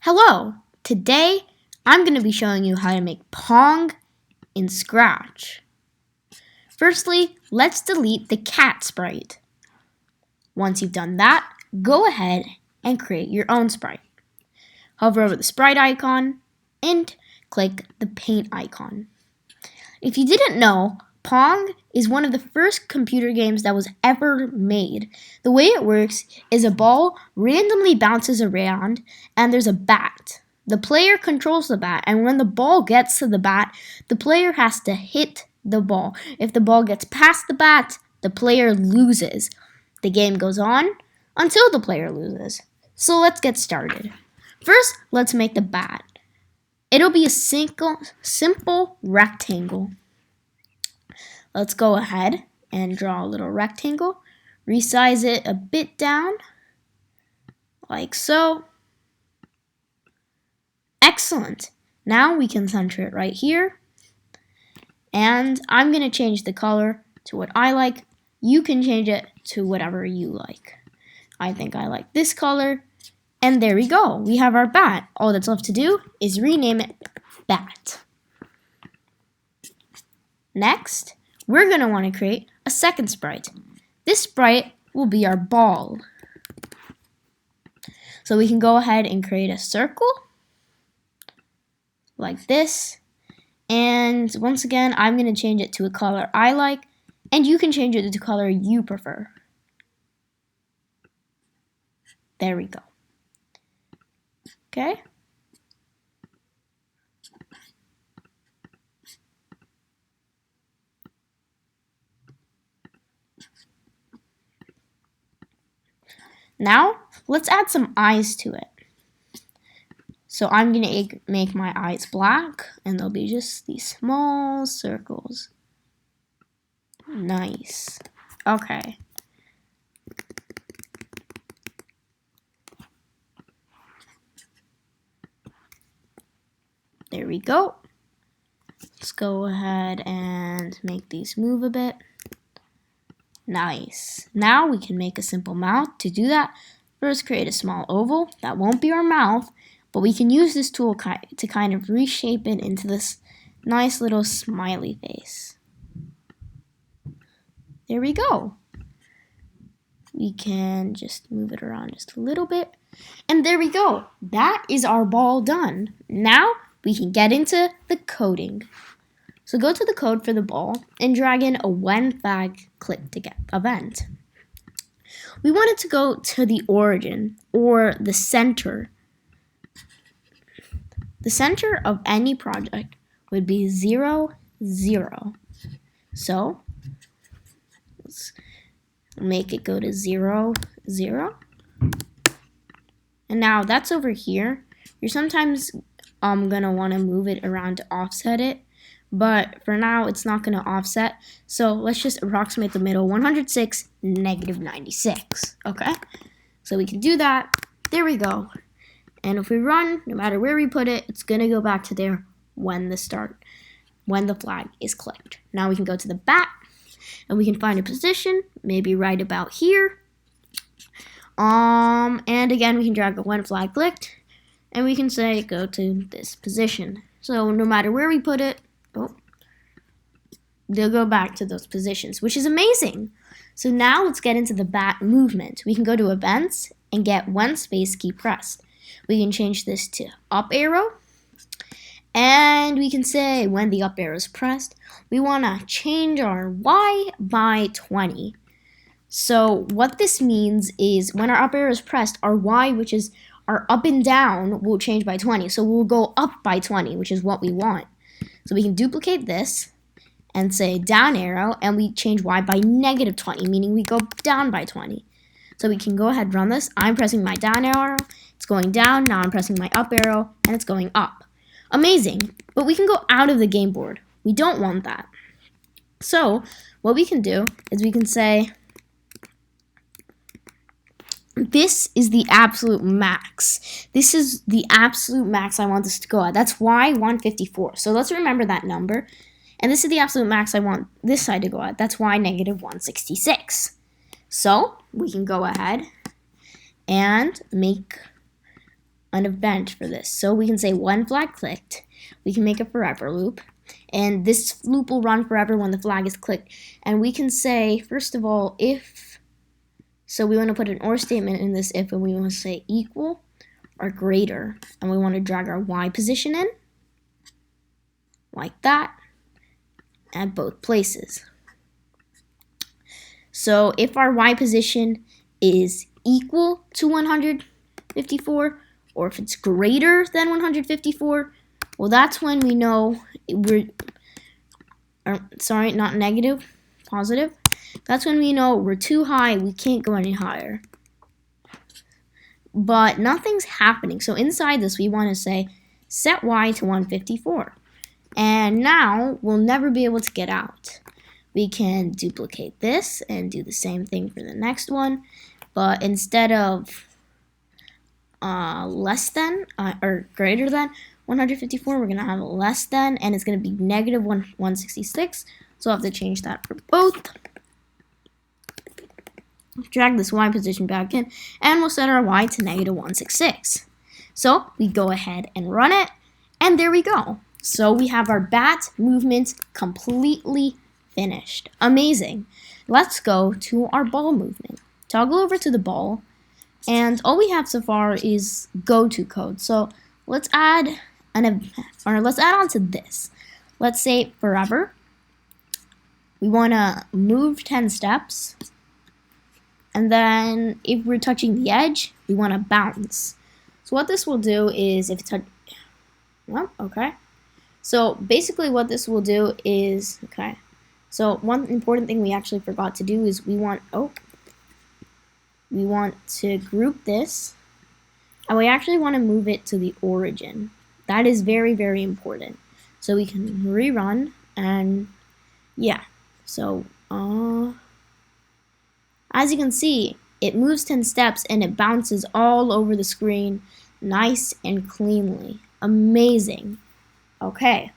Hello! Today, I'm going to be showing you how to make Pong in Scratch. Firstly, let's delete the cat sprite. Once you've done that, go ahead and create your own sprite. Hover over the sprite icon and click the paint icon. If you didn't know, Pong is one of the first computer games that was ever made. The way it works is a ball randomly bounces around and there's a bat. The player controls the bat, and when the ball gets to the bat, the player has to hit the ball. If the ball gets past the bat, the player loses. The game goes on until the player loses. So let's get started. First, let's make the bat. It'll be a simple rectangle. Let's go ahead and draw a little rectangle. Resize it a bit down, like so. Excellent. Now we can center it right here. And I'm going to change the color to what I like. You can change it to whatever you like. I think I like this color. And there we go. We have our bat. All that's left to do is rename it Bat. Next, we're going to want to create a second sprite. This sprite will be our ball. So we can go ahead and create a circle like this. And once again, I'm going to change it to a color I like, and you can change it to the color you prefer. There we go. Okay. Now, let's add some eyes to it. So I'm going to make my eyes black, and they'll be just these small circles. Nice. Okay. There we go. Let's go ahead and make these move a bit. Nice. Now we can make a simple mouth. To do that, first create a small oval. That won't be our mouth, but we can use this tool to kind of reshape it into this nice little smiley face. There we go. We can just move it around just a little bit. And there we go. That is our ball done. Now we can get into the coding. So go to the code for the ball and drag in a when flag click to get event. We want it to go to the origin or the center. The center of any project would be 0, 0. So let's make it go to 0, 0. And now that's over here. You're sometimes gonna want to move it around to offset it. But for now, it's not going to offset. So let's just approximate the middle, 106, negative 96. Okay? So we can do that. There we go. And if we run, no matter where we put it, it's going to go back to there when the flag is clicked. Now we can go to the bat, and we can find a position, maybe right about here. And again, we can drag a when flag clicked, and we can say go to this position. So no matter where we put it, they'll go back to those positions, which is amazing. So now let's get into the bat movement. We can go to events and get when space key pressed. We can change this to up arrow. And we can say when the up arrow is pressed, we want to change our Y by 20. So what this means is when our up arrow is pressed, our Y, which is our up and down, will change by 20. So we'll go up by 20, which is what we want. So we can duplicate this and say down arrow, and we change Y by negative 20, meaning we go down by 20. So we can go ahead and run this. I'm pressing my down arrow, it's going down. Now I'm pressing my up arrow, and it's going up. Amazing, but we can go out of the game board. We don't want that. So what we can do is we can say, this is the absolute max. This is the absolute max I want this to go at. That's Y 154. So let's remember that number. And this is the absolute max I want this side to go at. That's Y negative 166. So we can go ahead and make an event for this. So we can say when flag clicked, we can make a forever loop. And this loop will run forever when the flag is clicked. And we can say, first of all, if, so we want to put an or statement in this if, and we want to say equal or greater. And we want to drag our Y position in, like that, at both places. So if our Y position is equal to 154, or if it's greater than 154, well, that's when we know sorry, not negative, positive. That's when we know we're too high, we can't go any higher. But nothing's happening. So inside this, we want to say set Y to 154. And now we'll never be able to get out. We can duplicate this and do the same thing for the next one. But instead of less than or greater than 154, we're going to have less than, and it's going to be negative 166. So I'll have to change that for both. Drag this Y position back in, and we'll set our Y to negative 166. So we go ahead and run it, and there we go. So we have our bat movement completely finished. Amazing. Let's go to our ball movement. Toggle over to the ball, and all we have so far is go to code. So let's add let's add on to this. Let's say forever. We want to move 10 steps. And then if we're touching the edge, we want to bounce. So what this will do is if it's okay. So basically what this will do is, okay. So one important thing we actually forgot to do is we want to group this, and we actually want to move it to the origin. That is very, very important. So we can rerun, and yeah. So as you can see, it moves 10 steps and it bounces all over the screen nice and cleanly. Amazing. Okay.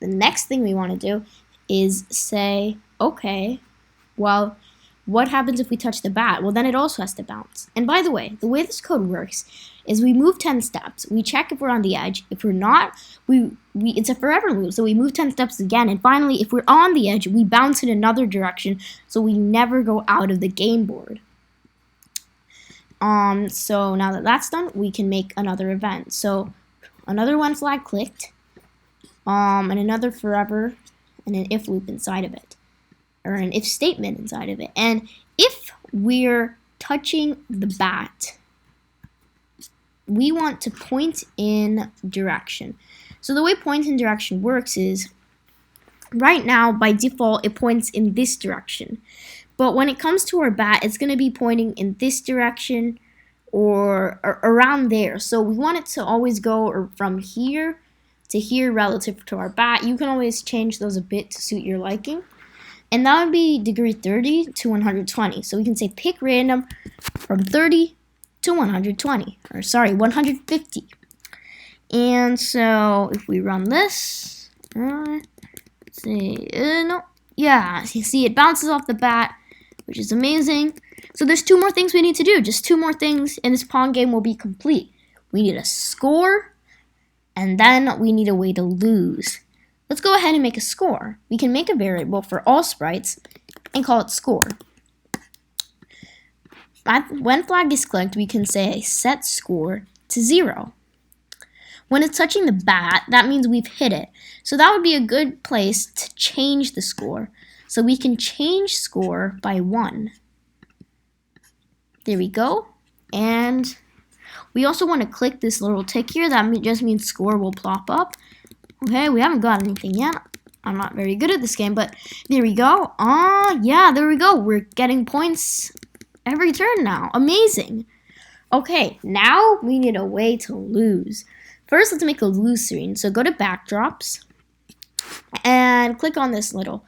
The next thing we want to do is say, okay, well, what happens if we touch the bat? Well, then it also has to bounce. And by the way this code works is we move 10 steps. We check if we're on the edge. If we're not, it's a forever loop. So we move 10 steps again. And finally, if we're on the edge, we bounce in another direction so we never go out of the game board. So now that that's done, we can make another event. So another when flag clicked, and another forever, and an if loop inside of it, or an if statement inside of it. And if we're touching the bat, we want to point in direction. So the way point in direction works is, right now, by default, it points in this direction. But when it comes to our bat, it's going to be pointing in this direction or around there. So we want it to always go from here to here relative to our bat. You can always change those a bit to suit your liking. And that would be degree 30 to 120. So we can say pick random from 30 to 120. Or sorry, 150. And so if we run this, no, yeah, you see it bounces off the bat, which is amazing. So there's 2 more things we need to do. Just 2 more things, and this Pong game will be complete. We need a score, and then we need a way to lose. Let's go ahead and make a score. We can make a variable for all sprites and call it score. When flag is clicked, we can say set score to 0. When it's touching the bat, that means we've hit it. So that would be a good place to change the score. So we can change score by 1. There we go. And we also want to click this little tick here. That just means score will plop up. Okay, we haven't got anything yet. I'm not very good at this game, but there we go. Yeah, there we go. We're getting points every turn now. Amazing. Okay, now we need a way to lose. First, let's make a lose screen. So go to backdrops and click on this little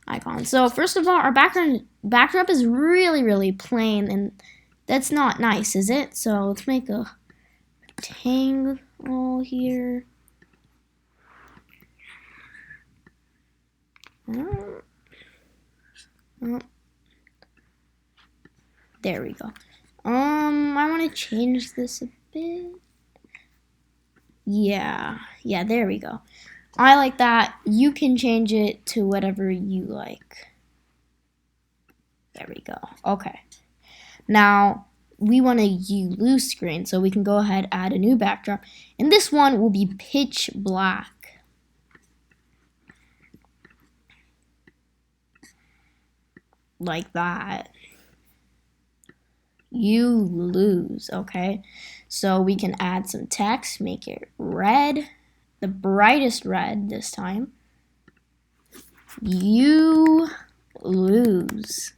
icon. So first of all, our backdrop is really, really plain, and that's not nice, is it? So let's make a rectangle here. There we go. I want to change this a bit. Yeah, there we go. I like that. You can change it to whatever you like. There we go. Okay. Now, we want a you lose screen, so we can go ahead, add a new backdrop. And this one will be pitch black. Like that. You lose, okay? So we can add some text, make it red, the brightest red this time. You lose.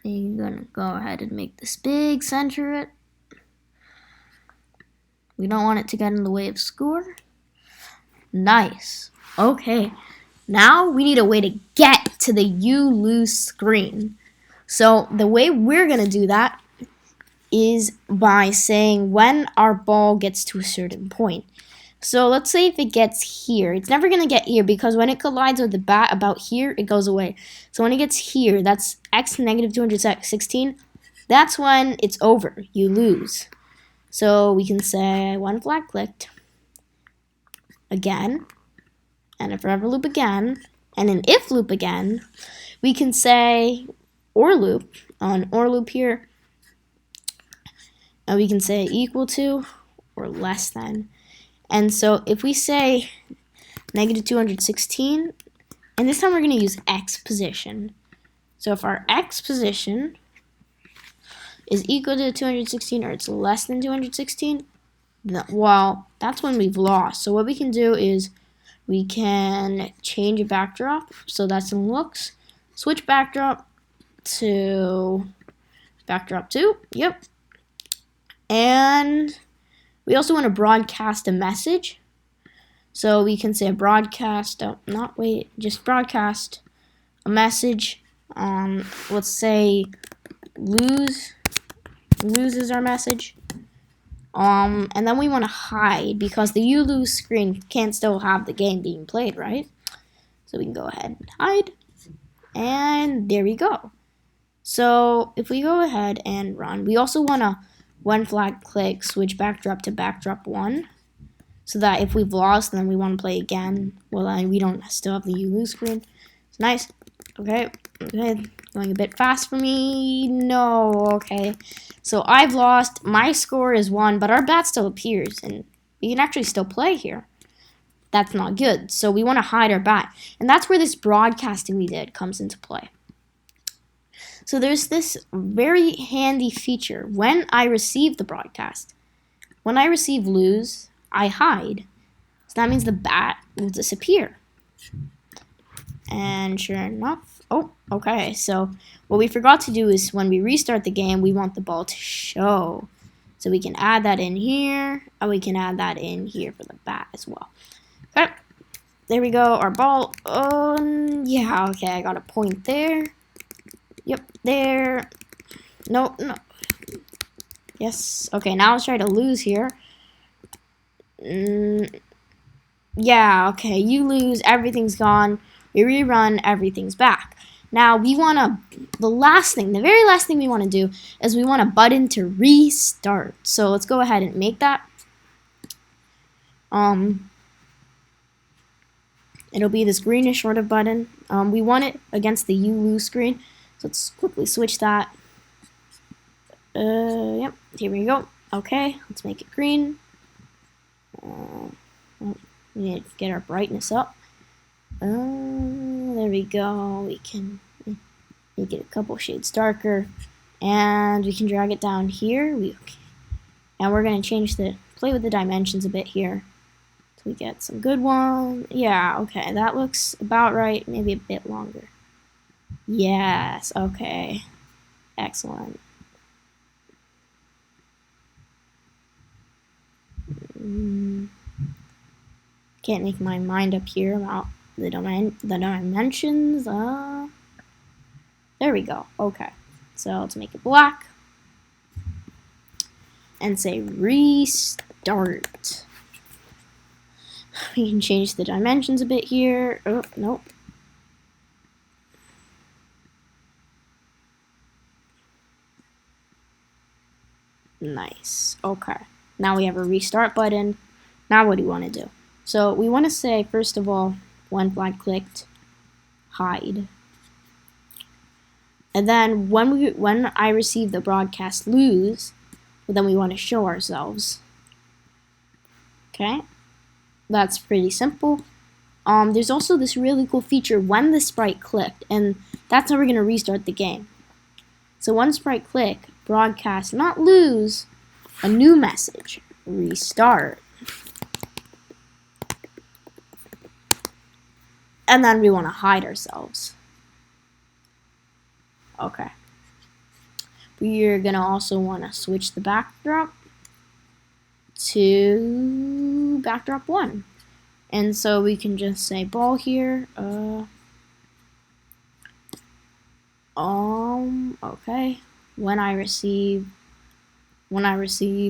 And you're gonna go ahead and make this big, center it. We don't want it to get in the way of score. Nice. Okay. Now we need a way to get to the you lose screen. So the way we're going to do that is by saying when our ball gets to a certain point. So let's say if it gets here, it's never going to get here because when it collides with the bat about here, it goes away. So when it gets here, that's x negative 216, that's when it's over. You lose. So we can say when flag clicked, again, and a forever loop again, and an if loop again. We can say or loop, on or loop here, and we can say equal to or less than. And so if we say negative 216, and this time we're going to use x position. So if our x position is equal to 216 or it's less than 216, well, that's when we've lost. So what we can do is we can change a backdrop, so that's in looks. Switch backdrop to backdrop 2, yep. And we also want to broadcast a message. So we can say broadcast, just broadcast a message. Let's say lose is our message. And then we want to hide because the you lose screen can't still have the game being played, right? So we can go ahead and hide. And there we go. So if we go ahead and run, we also want to, when flag click, switch backdrop to backdrop 1. So that if we've lost, then we want to play again. Well, then we don't still have the you lose screen. It's nice. Okay. Going a bit fast for me. No. Okay. So I've lost. My score is 1, but our bat still appears, and we can actually still play here. That's not good. So we want to hide our bat, and that's where this broadcasting we did comes into play. So there's this very handy feature. When I receive the broadcast, when I receive lose, I hide. So that means the bat will disappear. And sure enough, oh, okay. So what we forgot to do is when we restart the game, we want the ball to show. So we can add that in here, and we can add that in here for the bat as well. Okay, there we go, our ball. Yeah, okay, I got a point there. Yep, there. No. Yes, okay, now let's try to lose here. Yeah, okay, you lose, everything's gone. We rerun, everything's back. Now we want to, the very last thing we want to do is we want a button to restart. So let's go ahead and make that. It'll be this greenish sort of button. We want it against the you lose screen. So let's quickly switch that. Yep, here we go. Okay, let's make it green. We need to get our brightness up. There we go. We can make it a couple shades darker, and we can drag it down here. And we're gonna play with the dimensions a bit here, so we get some good one. Yeah, okay, that looks about right. Maybe a bit longer. Yes, okay, excellent. Can't make my mind up here about the dimensions. There we go. Okay, so let's make it black and say restart. We can change the dimensions a bit here. Oh, nope. Nice. Okay. Now we have a restart button. Now what do you want to do? So we want to say, first of all, when flag clicked, hide. And then when I receive the broadcast lose, then we want to show ourselves. Okay? That's pretty simple. There's also this really cool feature when the sprite clicked, and that's how we're going to restart the game. So when sprite click, broadcast, not lose, a new message, restart. And then we want to hide ourselves. Okay. We're going to also want to switch the backdrop to backdrop 1. And so we can just say ball here. Okay. When I receive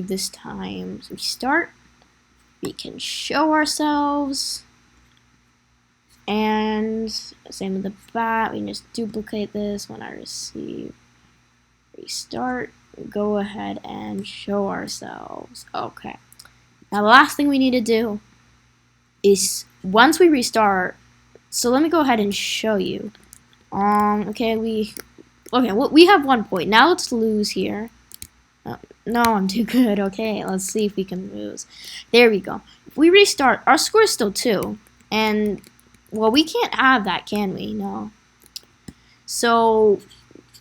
this time restart, we can show ourselves. And same with the bat, we can just duplicate this. When I receive restart, go ahead and show ourselves. Okay. Now the last thing we need to do is once we restart, so let me go ahead and show you. Okay, we have 1 point. Now let's lose here. No, I'm too good. Okay, let's see if we can lose. There we go. If we restart, our score is still 2. And, well, we can't have that, can we? No. So,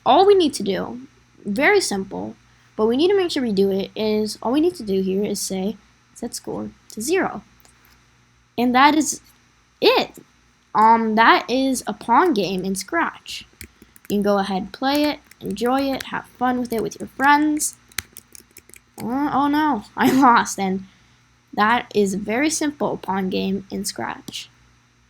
all we need to do, very simple, but we need to make sure we do it, is all we need to do here is say set score to 0. And that is it. That is a Pong game in Scratch. You can go ahead, play it, enjoy it, have fun with it with your friends. Oh no, I lost, and that is a very simple Pong game in Scratch.